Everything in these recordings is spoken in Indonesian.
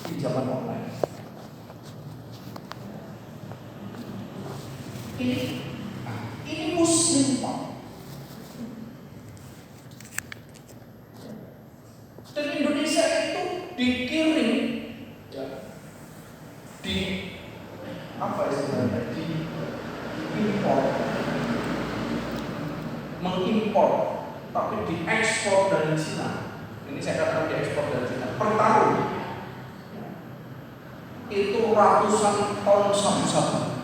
di zaman online. Ini Muslim, Pak. Dan Indonesia itu dikirim ya, di apa istilahnya, di impor, mengimpor, tapi diekspor dari Cina. Ini saya katakan diekspor dari Cina per tahun itu ratusan ton sabu-sabu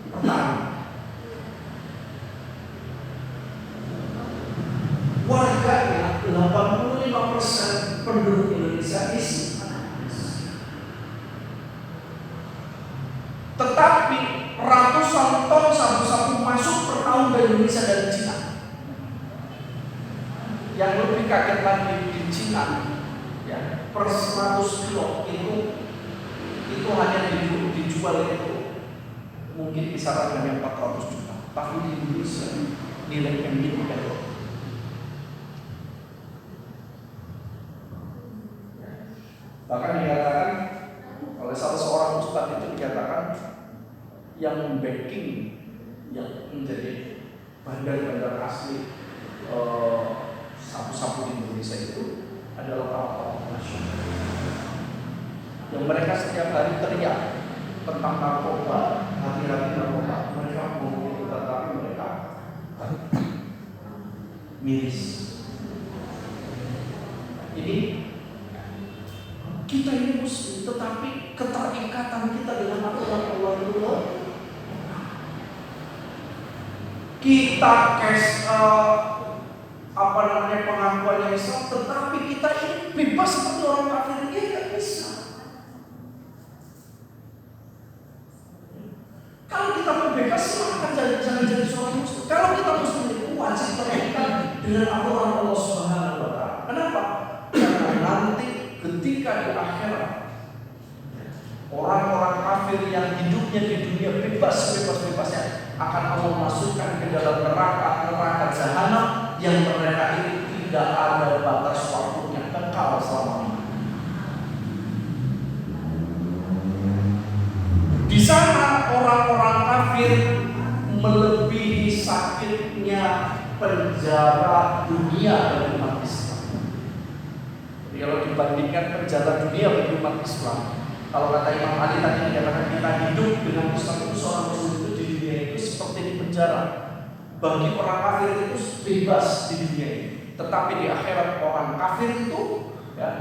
per tahun. Warganya 85% penduduk Indonesia isi. Tetapi ratusan ton sabu-sabu masuk per tahun dari Indonesia dan Cina. Yang lebih kaget lagi di Cina, ya, per 100 kilo itu hanya dijual itu mungkin kisaran 400 juta. Tapi di Indonesia nilai MD bahkan dikatakan oleh salah seorang ustadz itu, dikatakan yang membacking, yang menjadi bandar-bandar asli sabu-sabu di Indonesia itu adalah para nasional yang mereka setiap hari teriak tentang narkoba, hati-hati narkoba. Mereka mau tetapi mereka miris. Ini kita ini Muslim, tetapi keterikatan kita dengan aturan Allah itu kita pengakuannya Islam, tetapi kita ini bebas seperti orang kafir, dia tidak bisa. Kalau kita mau bebas, silahkan jangan jadi seorang Muslim. Kalau kita Muslim itu wajib terikat dengan aturan Allah Subhanahu wa Ta'ala. Kenapa? Karena nanti ketika di akhirat orang-orang kafir yang hidupnya di dunia bebas-bebasnya akan Allah masukkan ke dalam neraka jahanam yang mereka ini tidak ada batas waktunya, kekal selamanya. Di sana orang-orang kafir melebihi sakitnya penjara dunia bagi umat Islam. Jadi kalau dibandingkan penjara dunia bagi umat Islam, kalau kata Imam Ali tadi dikatakan kita hidup dengan Islam itu, seorang Muslim itu di dunia itu seperti di penjara. Bagi orang kafir itu bebas di dunia ini, tetapi di akhirat orang kafir itu ya,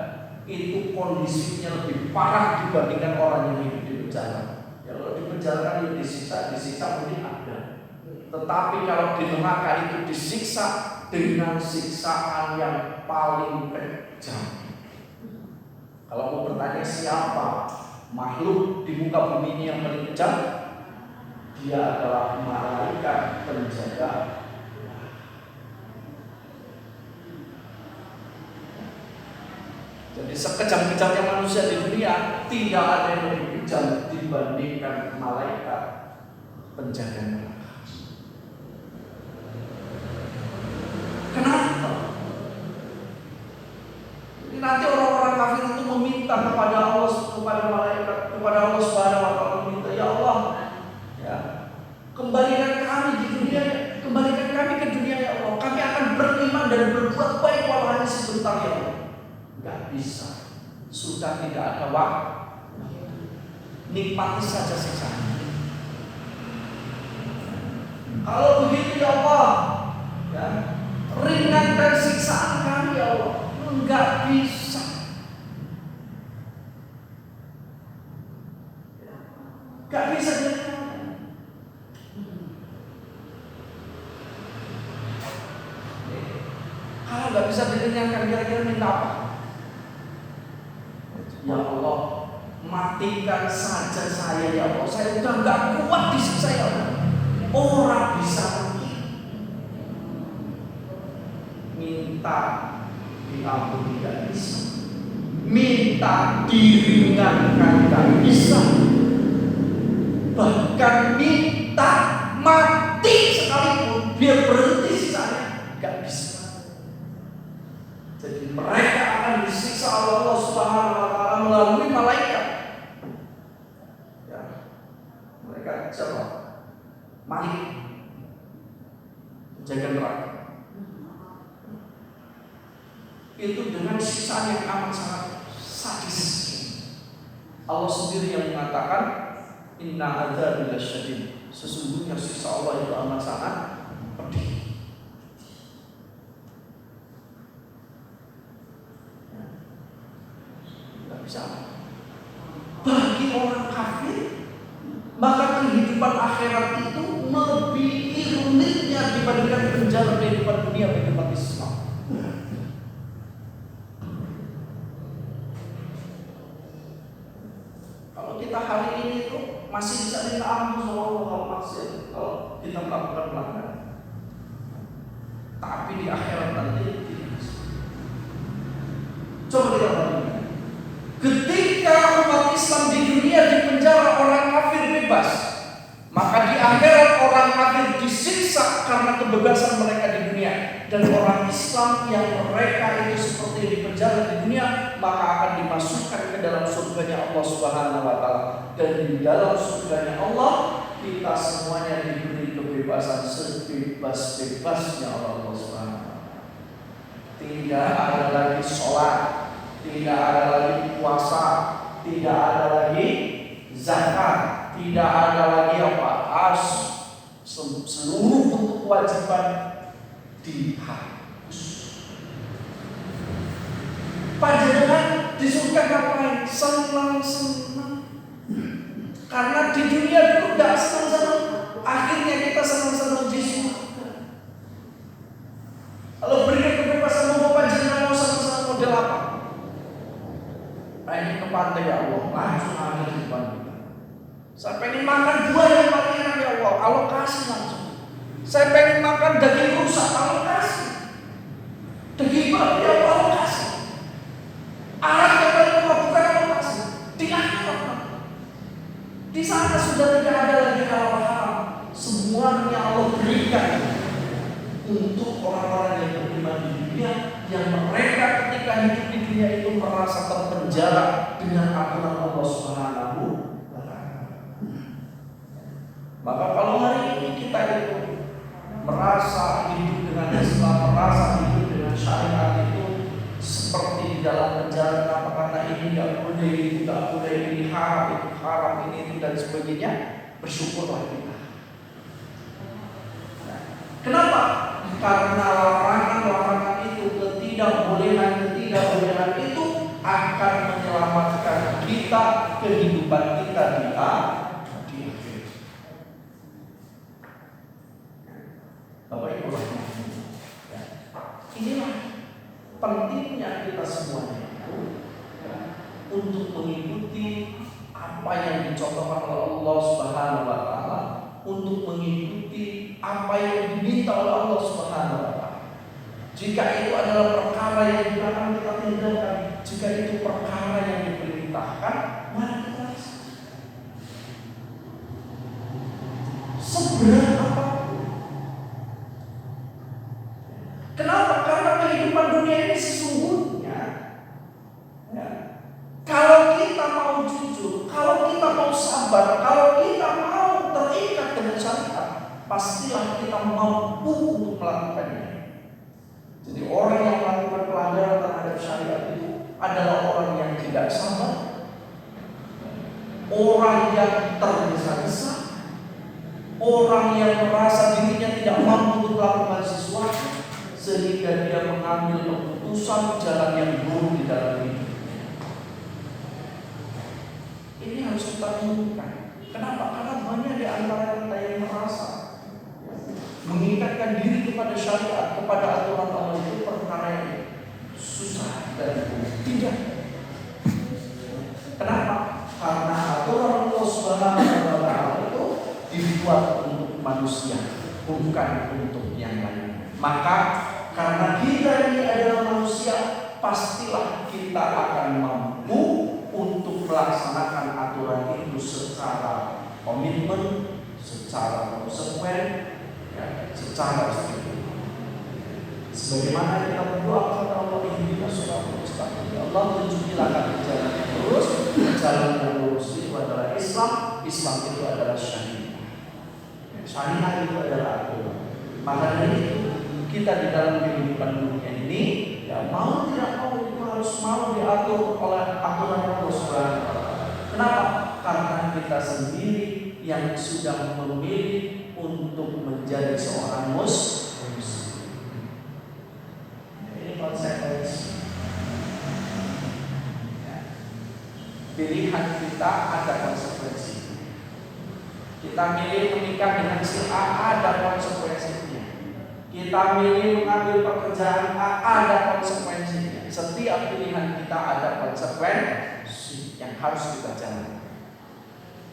itu kondisinya lebih parah dibandingkan orang yang hidup di penjara. Ya, kalau di penjara kan itu disiksa mungkin ada, tetapi kalau di neraka itu disiksa dengan siksaan yang paling kejam. Kalau mau bertanya siapa makhluk di muka bumi ini yang paling kejam, dia adalah malaikat penjaga. Jadi sekejam-kejamnya manusia di dunia, tidak ada yang lebih kejam dibandingkan malaikat penjaga neraka. Kenapa? Nanti orang-orang kafir itu meminta kepada Allah, kepada malaikat, kepada Allah Subhanahu wa Ta'ala, meminta, ya Allah, ya, kembalikan kami di dunia, kembalikan kami ke dunia ya Allah. Kami akan beriman dan berbuat baik walau hanya sebentar ya Allah. Gak bisa, sudah tidak ada waktu. Nikmati saja siksaan. Kalau begitu ya Allah, ya, ringankan siksaan kami ya Allah. Enggak bisa. Enggak bisa jadi. Kalau enggak bisa diringankan, kira-kira minta apa? Ya Allah, matikan saja saya ya Allah. Saya udah enggak kuat disiksa ya Allah. Orang bisa minta diampuni tidak bisa, minta diringankan tidak bisa, bahkan minta mati sekalipun biar berhenti sisanya nggak bisa. Jadi mereka penjaga neraka. Itu dengan siksaan yang amat sangat sadis. Allah sendiri yang mengatakan inna adzabil lasyadid. Sesungguhnya siksa Allah itu amat sangat pedih. Tidak bisa. Bagi orang kafir, maka kehidupan akhirat itu melebihi rumitnya dibandingkan penjara kehidupan dunia bagi umat Islam. Kalau kita hari ini itu masih bisa minta ampun sama Allah kalau maksiat, kalau kita melakukan pelanggaran. Tapi di akhirat nanti tidak bisa. Coba kita bandingkan. Ketika umat Islam di dunia dipenjara orang kafir bebas, maka di akhirat orang kafir disiksa karena kebebasan mereka di dunia. Dan orang Islam yang mereka itu seperti dipenjara di dunia, maka akan dimasukkan ke dalam surganya Allah Subhanahu wa Ta'ala. Dan di dalam surganya Allah, kita semuanya diberi kebebasan sebebas-bebasnya Allah Subhanahu wa Ta'ala. Tidak ada lagi sholat, tidak ada lagi puasa, tidak ada lagi zakat, tidak ada lagi seluruh bentuk kewajiban dihapus. Panjenengan di surga ngapain? Senang-senang. Karena di dunia dulu tidak senang-senang, akhirnya kita senang-senang di surga. Kalau berikan kebebasan mau panjenengan mau senang-senang model apa? Pengen ke pantai ya Allah, langsung ada di depan kita. Saya pengen makan buah yang paling enak ya Allah, Allah kasih langsung. Saya pengen makan daging rusak, Allah kasih. Daging babi ya Allah kasih. Arak yang paling memabukkan Allah kasih. Di akhirat, di sana sudah tidak ada lagi hal-hal. Semuanya Allah berikan untuk orang-orang yang beriman di dunia, yang mereka ketika hidup di dunia itu merasa terpenjara dengan aturan Allah Subhanahu wa Ta'ala. Maka kalau hari ini kita itu merasa hidup dengan Islam, merasa hidup dengan syariat itu seperti di dalam penjara, apa karena ini tidak boleh, ini tidak boleh, ini haram, itu haram, ini dan sebagainya, bersyukurlah kita. Nah, kenapa? Karena larangan-larangan itu, ketidakbolehan itu akan menyelamatkan kita, kehidupan kita di akhir. Bapak Ibu, inilah pentingnya kita semuanya untuk mengikuti apa yang dicontohkan oleh Allah Subhanahu wa Ta'ala, untuk mengikuti apa yang diminta oleh Allah Subhanahu wa Ta'ala. Jika itu adalah perkara yang dilarang kita tinggalkan, jika itu perkara yang diperintahkan, mari kita laksanakan. Seberat apapun. Kenapa? Karena kehidupan dunia ini sesungguhnya, kalau kita mau jujur, kalau kita mau sabar, kalau kita mau terikat dengan syariat, pastilah kita mampu untuk melakukannya. Jadi orang yang melakukan pelanggaran terhadap syariat itu adalah orang yang tidak sabar, orang yang tergesa-gesa, orang yang merasa dirinya tidak mampu untuk melakukan sesuatu, sehingga dia mengambil keputusan jalan yang buruk di dalam hidup. Ini harus kita renungkan. Kenapa? Karena banyak di antara kita yang merasa mengikatkan diri kepada syariat, kepada aturan Allah itu perkara yang susah dan tidak. Kenapa? Karena aturan Allah Subhanahu wa Ta'ala itu dibuat untuk manusia, bukan untuk yang lain. Maka karena kita ini adalah manusia, pastilah kita akan mampu untuk melaksanakan aturan itu secara komitmen, secara konsekuen, secara istiqomah. Sebagaimana kita berdoa kepada Allah, ihdinas shiratal mustaqim. Ya Allah, tunjukilah kami jalan yang lurus. Jalan yang lurus itu adalah Islam. Islam itu adalah syariah. Syariah itu adalah aturan. Maka dari itu kita di dalam kehidupan dunia ini, ya mau tidak mau itu harus mau diatur oleh aturan Allah Subhanahu wa Ta'ala. Kenapa? Karena kita sendiri yang sudah memilih untuk menjadi seorang muslim. Ini konsekuensi. Pilihan kita ada konsekuensi. Kita milih menikah dengan si A, ada konsekuensinya. Kita milih mengambil pekerjaan A, ada konsekuensinya. Setiap pilihan kita ada konsekuensi yang harus kita jalani.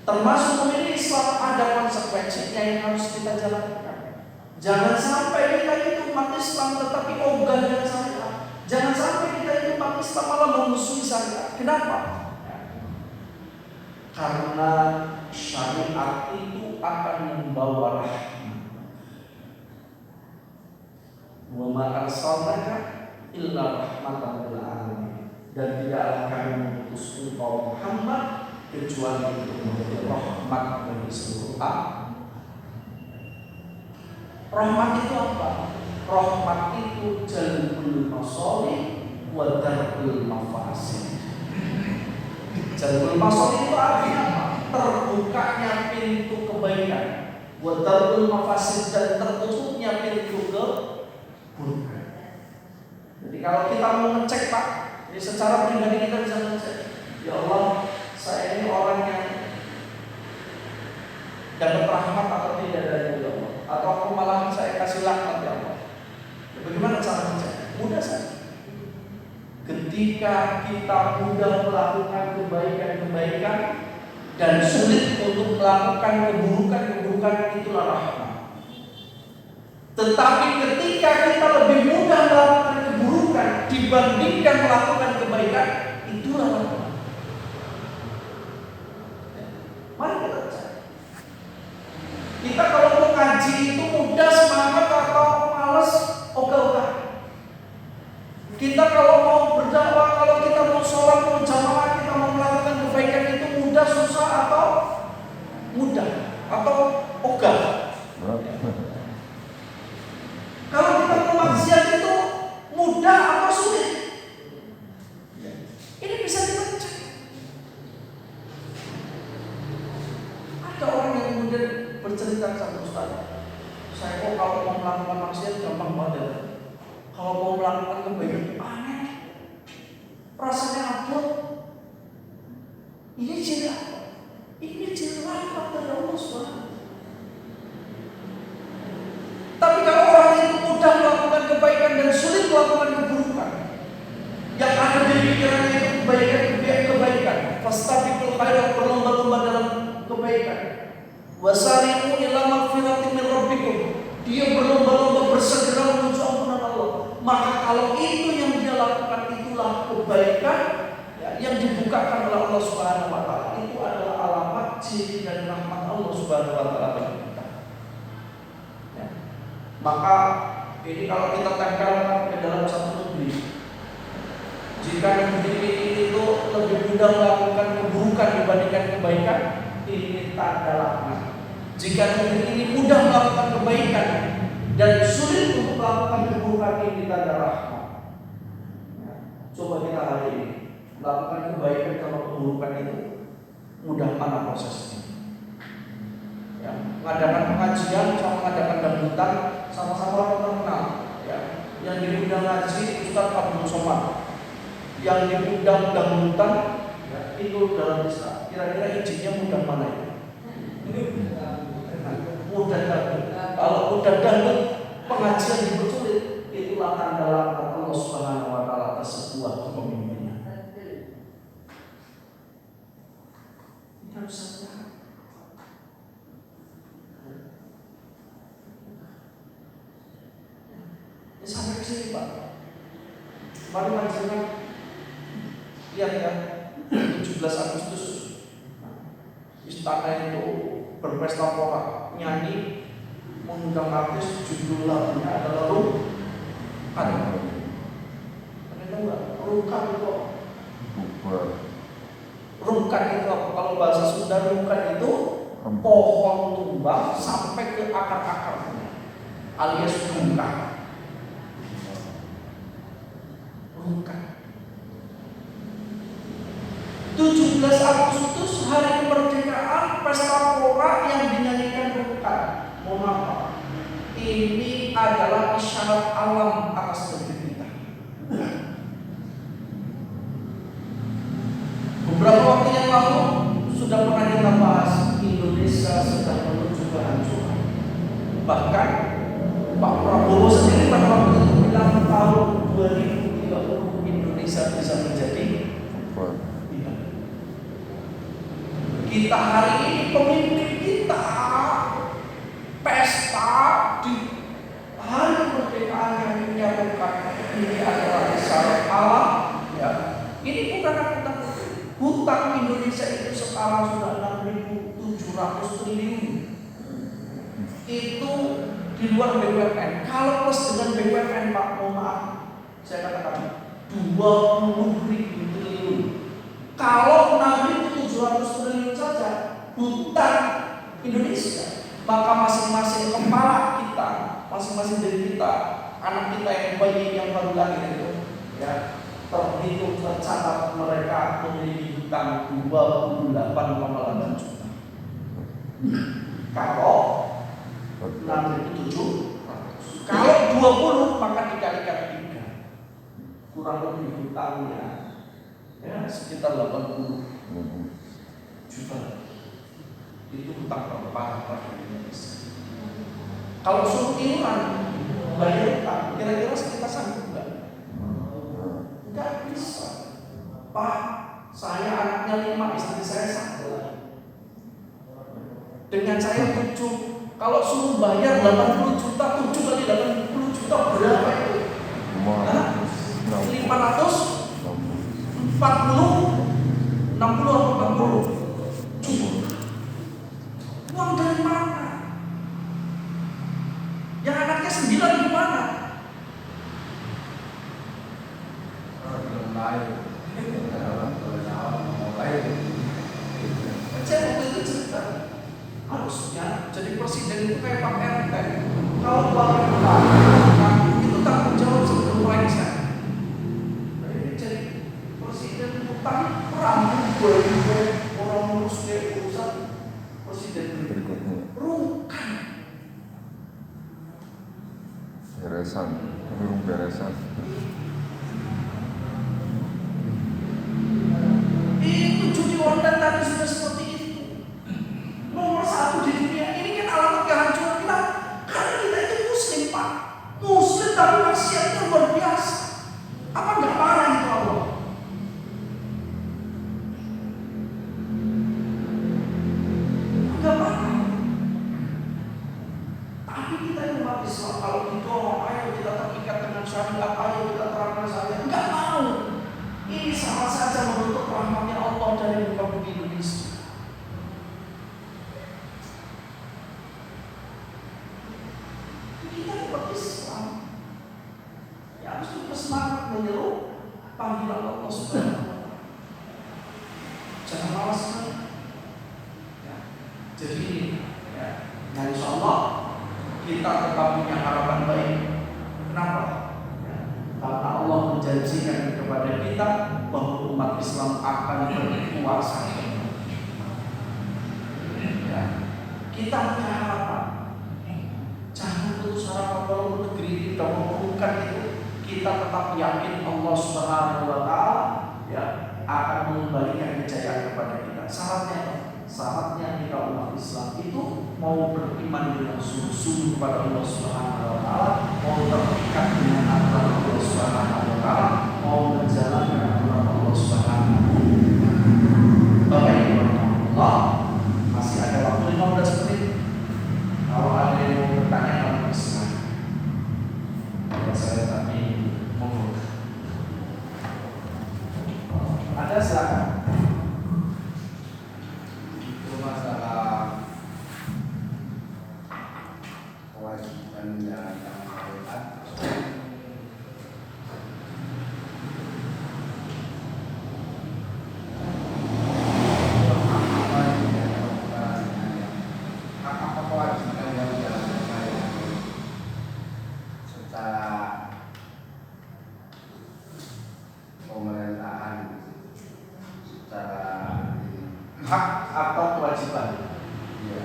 Termasuk memilih Islam ada konsekuensinya yang harus kita jalankan. Jangan sampai kita itu umat Islam tetapi ogah dengan syariat. Jangan sampai kita itu umat Islam malah memusuhi syariat. Kenapa? Karena syariat itu akan membawa rahmat. Wa ma arsalnaka illa rahmatan lil alamin. Dan tidaklah kami mengutus engkau Muhammad kecuali untuk menjadi rahmat bagi seluruh alam. Rahmat itu apa? Rahmat itu jalbul masalih wa darul mafasid. Jalbul masalih itu artinya apa? Terbukanya pintu kebaikan, wa darul mafasid, dan tertutupnya pintu keburukan. Jadi kalau kita mau ngecek, Pak, jadi secara pribadi kita bisa ngecek, ya Allah, saya ini orang yang dapat rahmat atau tidak dari Allah, atau aku malah saya kasih laknat ya Allah. Bagaimana cara ngecek? Mudah saja. Ketika kita mudah melakukan kebaikan-kebaikan dan sulit untuk melakukan keburukan-keburukan, itulah rahmat. Tetapi ketika kita lebih mudah melakukan keburukan dibandingkan melakukan kebaikan, itulah rahmat. Mari kita cek. Kita kalau mau ngaji itu mudah semangat atau malas ogah-ogah. Kita kalau mau berdakwah, kalau kita mau sholat, mau jamaah, kita mau melakukan kebaikan itu mudah, susah atau mudah atau ogah. Kalau kita mau maksiat itu mudah atau sulit? Ini bisa kita cek. Ada orang yang kemudian bercerita sama Ustaz, saya kok kalau mau melakukan maksiat gampang banget. Kalau mau melakukan kebaikan itu aneh, rasanya abot. Ini ciri apa? Ini ciri rahmat dari Allah Subhanahu. Tapi kalau orang itu mudah melakukan kebaikan dan sulit melakukan keburukan, yang ada di pikirannya itu kebaikan, fastabiqul khairat, berlomba-lomba dalam kebaikan. Wasari'u ila magfiratin min rabbikum, dia berlomba-lomba bersegera menuju ampunan Allah. Maka kalau itu yang dia lakukan, itulah kebaikan ya, yang dibukakan oleh Allah Subhanahu wa Ta'ala. Itu adalah alamat ciri dan rahmat Allah Subhanahu wa Ta'ala bagi kita. Ya. Maka ini kalau kita tempelkan ke dalam satu negeri, jika negeri itu lebih mudah melakukan keburukan dibandingkan kebaikan, ini tanda laknat. Jika negeri ini mudah melakukan kebaikan dan sulit untuk melakukan keburukan, ini tanda rahmat. Ya. Coba kita hari ini melakukan kebaikan, kalau keburukan itu mudah mana prosesnya? Ya. Mengadakan pengajian sama mengadakan dangdutan sama-sama orang terkenal. Ya. Yang diundang ngaji Ustaz Abdul Somad, yang diundang dangdutan ya, itu dalam Islam. Kira-kira izinnya mudah mana itu? Mudah dangdut. Kalau mudah dangdut pengajian dipersulit, itulah tanda laknat Allah Subhanahu wa Ta'ala atas sebuah kepemimpinan. Ini harus sadar. Ini sampai ke sini Pak. Baru majikan lihat ya, 17 Agustus istana itu berpesta pora, nyanyi, mengundang artis, judul lagunya adalah Rukan. Ada nggak? Rukan itu. Rukan itu apa? Kalau bahasa Sunda, rukan itu pohon tumbang sampai ke akar-akarnya, alias bungkang. 2030 Indonesia bisa menjadi tidak. Kita hari ini pemimpin kita pesta di hari kemerdekaan yang menyatukan ini adalah isyarat Allah. Ya. Ini bukan hutang Indonesia itu sekarang sudah 6.700 triliun. Itu di luar BUMN. Kalau plus dengan BUMN, Pak, mohon maaf, saya katakan 20.000 triliun. Kalau 6.700 triliun saja hutang Indonesia, maka masing-masing kepala kita, masing-masing dari kita, anak kita yang bayi yang baru lahir itu, ya, terhitung tercatat mereka memiliki hutang 28,8 juta. Kalau 6.700, kalau 20 maka dikalikan 3, kurang lebih hutangnya ya sekitar 80 juta. Itu hutang terparah pada Indonesia. Kalau suruh iuran bayar hutang, kira-kira kita sanggup nggak? Nggak bisa. Pak, saya anaknya 5, istri saya 1. Dengan saya 7. Kalau suruh bayar 80 juta, 7 kali 80 juta berapa itu? 540, 60 atau 40 juta. Uang dari mana? Yang anaknya 9 gimana? Saya waktu itu cerita, harusnya jadi presiden itu kayak Pak RT. Kalau uang itu tanggung jawab sebelum lengser. Jadi presiden utang rambut orang ngurus urusan presiden berikutnya. Rukan. Beresan, burung beresan. Itu judi online tadi sudah seperti itu. Nomor 1 di dunia ini kan alamat kehancuran kita. Karena kita itu muslim, Pak. Muslim tapi maksiatnya luar biasa. Apa nggak marah itu Allah? Nggak marah. Tapi kita ini umat Islam, kalau didorong, ayo kita terikat dengan syariat, ayo kita terapkan syariat. Nggak mau. Ini sama saja menutup rahmatnya Allah dari muka bumi Indonesia. Kita umat Islam ya harus bersemangat menyeru panggilan Allah Subhanahu wa Ta'ala. Jangan malas kan? Ya. Jadi ya, nah insya Allah kita tetap punya harapan baik. Kenapa? Karena Allah menjanjikan kepada kita bahwa umat Islam akan berkuasa. Ya. Kita punya harapan. Jangan putus harapan walaupun negeri ini sudah membutuhkan itu. Kita tetap yakin Allah Subhanahu wa Ta'ala ya akan mengembalikan kejayaan kepada kita. Syaratnya apa? Syaratnya kita umat Islam itu mau beriman dengan sungguh-sungguh kepada Allah Subhanahu wa Ta'ala, mau terikat dengan aturan Allah Subhanahu wa Ta'ala, mau menjalankan aturan Allah Subhanahu wa Ta'ala. Bapak Ibu Allah, masih ada waktu 15 menit. Kalau ada yang mau bertanya, kami bersemangat. Kalau saya tadi monggo. Ada silakan. Kewajiban menjalankan syariat apa kewajiban yang menjalankan syariat secara pemerintahan, secara Hak atau kewajiban? ya,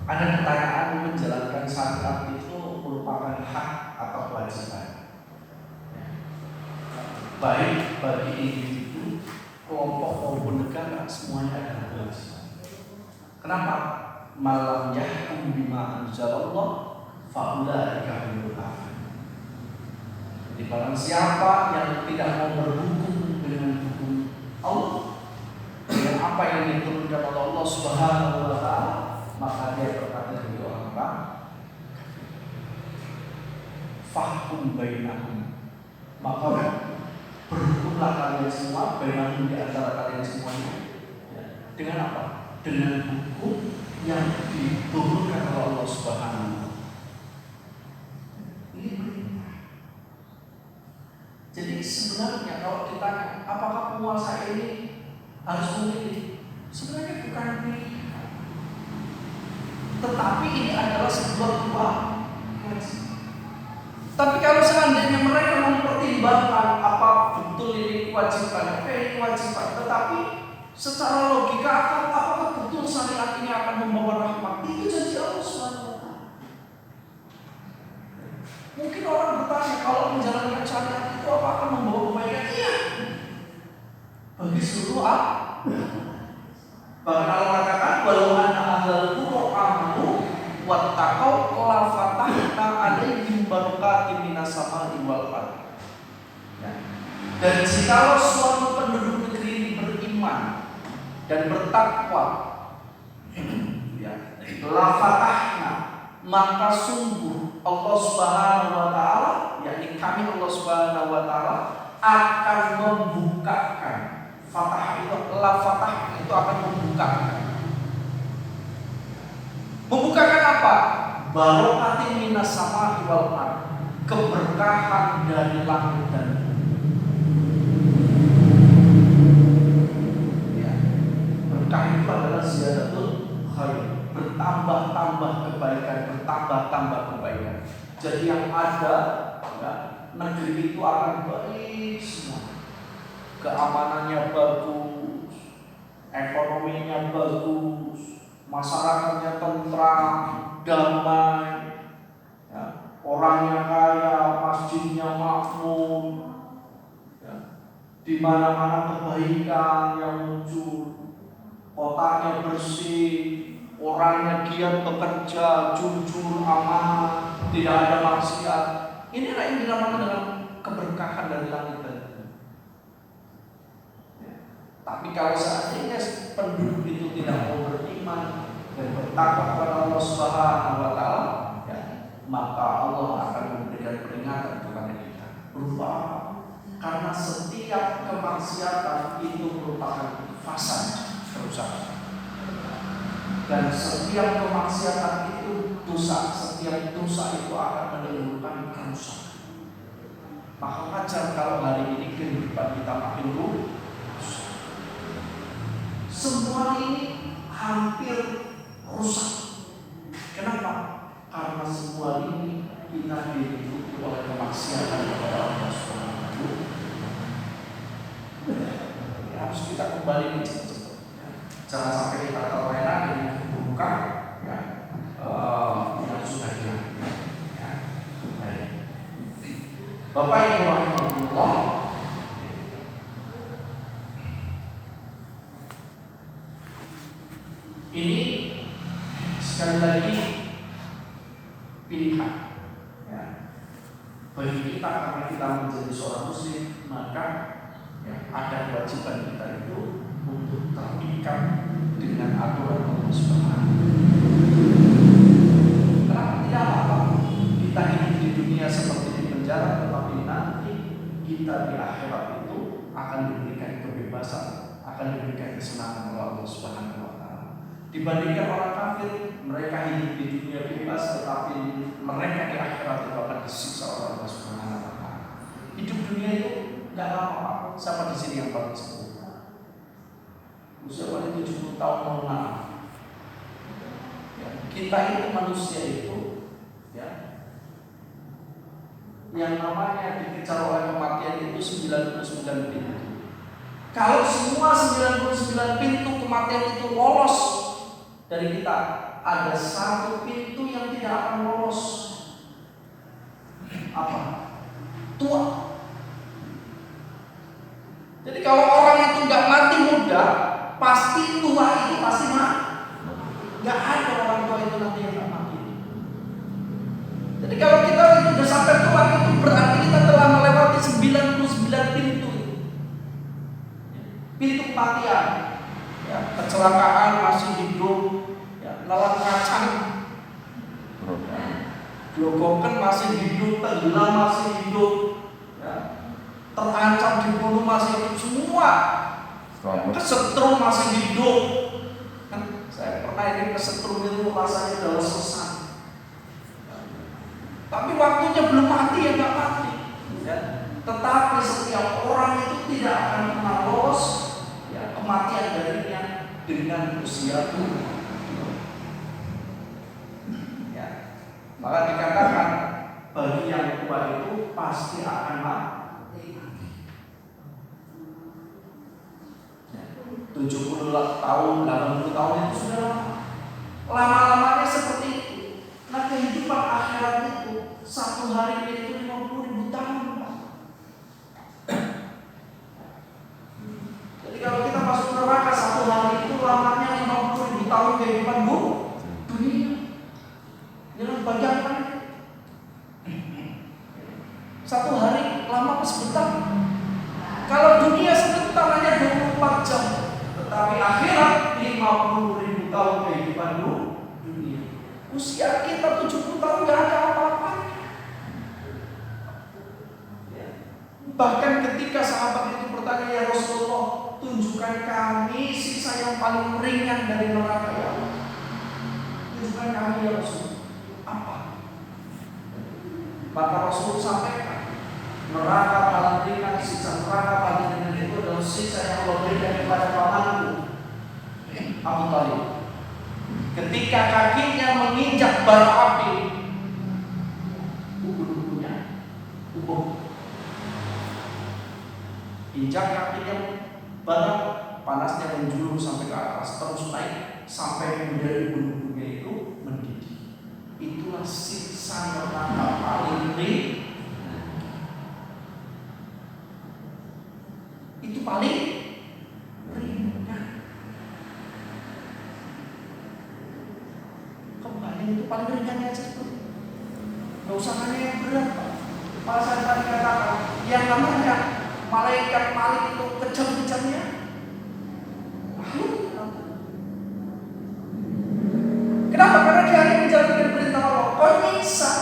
Ada pertanyaan menjalankan syariat itu merupakan hak atau kewajiban? Baik bagi individu, kelompok maupun negara, semuanya adalah kewajiban. Kenapa? Malam yahkum bima anzalallah faulaika humul kafirun. Jadi barang siapa yang tidak mau berhukum dengan hukum Allah, dengan apa yang diturunkan oleh Allah Subhanahu wa taala, maka dia berkata jadi orang kafir. Fahkum bainahum, maka berhukumlah kalian semua bainahum, di antara kalian semuanya, ya. Dengan apa? Dengan hukum yang diturunkan oleh Allah Subhanahu wa taala. Ini perintah. Jadi sebenarnya kalau ditanya apakah penguasa ini harus memilih, sebenarnya bukan pilihan, tetapi ini adalah sebuah kewajiban. Tapi kalau seandainya mereka mempertimbangkan apa betul ini kewajiban, oke ini kewajiban, tetapi secara logika apakah betul syariat ini akan membawa rahmat? Itu janji Allah SWT. Mungkin orang bertanya, kalau menjalankan syariat itu apa akan membawa kebaikan? Iya, bagi seluruh bahkan Allah katakan walau anna ahlal qura amanu wattaqau la fatahna alaihim barakatin minas samai wal ardh. Dan jikalau suatu penduduk negeri ini beriman dan bertakwa, ya, la fatahna, maka sungguh Allah Subhanahu wa taala, yakni kami Allah Subhanahu wa taala akan membukakan. Fatah itu, la fatah itu akan membukakan. Membukakan apa? Barakatin minas samai wal ardh, keberkahan dari langit dan bumi. Ya. Berkah itu adalah ziyadatul khair, bertambah-tambah kebaikan, bertambah-tambah kebaikan. Jadi yang ada, ya, negeri itu akan baik semua. Keamanannya bagus, ekonominya bagus, masyarakatnya tentram, damai, ya, orangnya kaya, masjidnya makmur, ya, di mana-mana kebaikan yang muncul, kotanya bersih, orangnya giat bekerja, jujur, amanah, tidak ada maksiat. Inilah yang dinamakan dengan keberkahan dari langit dan bumi. Tapi kalau seandainya penduduk itu tidak mau beriman dan bertakwa kepada Allah Subhanahu wa taala, ya, maka Allah akan memberikan peringatan kepada kita. Berupa apa? Karena setiap kemaksiatan itu merupakan fasad, kerusakan. Dan setiap kemaksiatan itu dosa, setiap dosa itu akan menimbulkan kerusakan. Maka wajar kalau hari ini kehidupan kita makin rusak. Semua ini hampir rusak. Kenapa? Karena semua ini kita diikuti oleh kemaksiatan kepada Allah Subhanahu. Harus kita kembali cepat-cepat. Jangan sampai kita terlena dengan keburukan, ya, yang sudah dilakukan. Ya. Bapak Ibu rahimahullah, ini sekali lagi pilihan, ya, bagi kita karena kita menjadi seorang muslim, maka, ya, ada kewajiban kita itu untuk terikat dengan aturan Allah Subhanahu. Kenapa tidak apa-apa kita hidup di dunia seperti di penjara, tetapi nanti kita di akhirat itu akan diberikan kebebasan, akan diberikan kesenangan oleh Allah Subhanahu wa taala. Dibandingkan orang kafir, mereka hidup di dunia bebas, tetapi mereka di akhirat itu akan disiksa oleh Allah Subhanahu wa taala. Hidup dunia itu nggak lama. Siapa di sini yang paling sepuh? Usia paling 70 tahun mengenal. Ya, kita itu manusia itu, ya, yang namanya dikejar oleh kematian itu 99 pintu. Kalau semua 99 pintu kematian itu lolos dari kita, ada satu pintu yang tidak akan lolos. Apa? Tua. Jadi kalau orang itu nggak mati muda, pasti tua itu pasti mati. Nggak ada orang tua itu nanti yang nggak mati. sampai Tuhan itu berarti kita telah melewati 99 pintu. Pintu kematian. Ya, kecelakaan masih hidup, ya, lawan kacang, ya, gelogokan masih hidup, tenggelam masih hidup, ya, terancam dibunuh masih hidup, semua. Ya, kesetrum masih hidup. Kan saya pernah ini kesetrum itu rasanya udah selesai. Tapi waktunya belum mati ya nggak mati. Ya. Tetapi setiap orang itu tidak akan pernah lolos ya, kematian darinya dengan usia tua. Ya. Maka dikatakan bagi yang tua itu pasti akan mati. 70 tahun, 80 tahun itu sudah lama-lamanya seperti itu. Nah kehidupan akhirat itu satu hari itu 50.000 tahun. Jadi kalau kita masuk neraka satu hari itu lamanya 50.000 tahun kehidupan dunia. Jangan bayangkan satu hari lama sebentar. Kalau dunia sebentar hanya 24 jam. Tetapi akhirat 50.000 tahun kehidupan dunia. Usia kita 70 tahun gak ada apa-apa. Ya. Bahkan ketika sahabat itu bertanya, ya Rasulullah, tunjukkan kami sisa yang paling ringan dari neraka ya Allah. Tunjukkan kami ya Rasul. Apa? Maka Rasul sampaikan, neraka paling ringan, sisa neraka paling ringan itu adalah sisa yang Allah berikan kepada pamanku Abu Thalib. Ketika kakinya menginjak bara api, ubun-ubunnya, injak kakinya bara, panasnya menjulur sampai ke atas, terus naik sampai kemudian ubun-ubunnya itu mendidih. Itulah siksa neraka paling ringan. Itu paling ringan. Kembali itu paling ringannya aja seperti itu. Gak usah hanya yang berat, Pak. Malah saya tadi katakan, yang namanya malaikat Malik itu kejam-kejamnya. Kenapa? Karena dia hanya menjalankan perintah Allah. Kau nyiksa.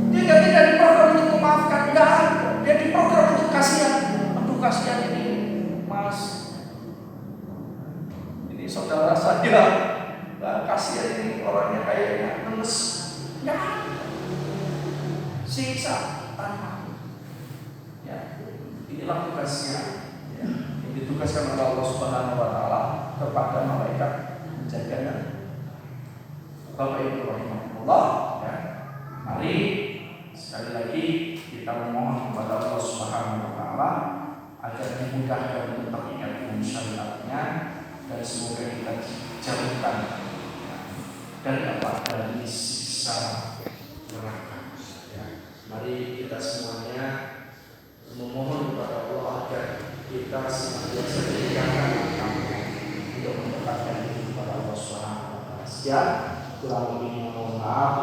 Dia tidak diprogram untuk memaafkan, enggak ada. Dia diprogram untuk kasihan. Aduh kasihan ini, Mas. Ini saudara saya. Kasihan ini orangnya kayaknya ngenes. Enggak ada. Siksa tanpa. Ya, inilah tugasnya. Ya. Ditugaskan oleh Allah Subhanahu wa taala kepada malaikat menjaganya. Bapak Ibu rahimahullah, ya. Mari sekali lagi kita memohon kepada Allah Subhanahu wa taala agar dimudahkan untuk teringat dengan syariatnya dan semoga kita dijauhkan dari apa? Dari siksa neraka. Ya. Mari kita semuanya memohon kepada Allah agar kita senantiasa diingatkan untuk mendekatkan diri kepada Allah Subhanahu wa taala. Sekian, kurang lebihnya mohon maaf.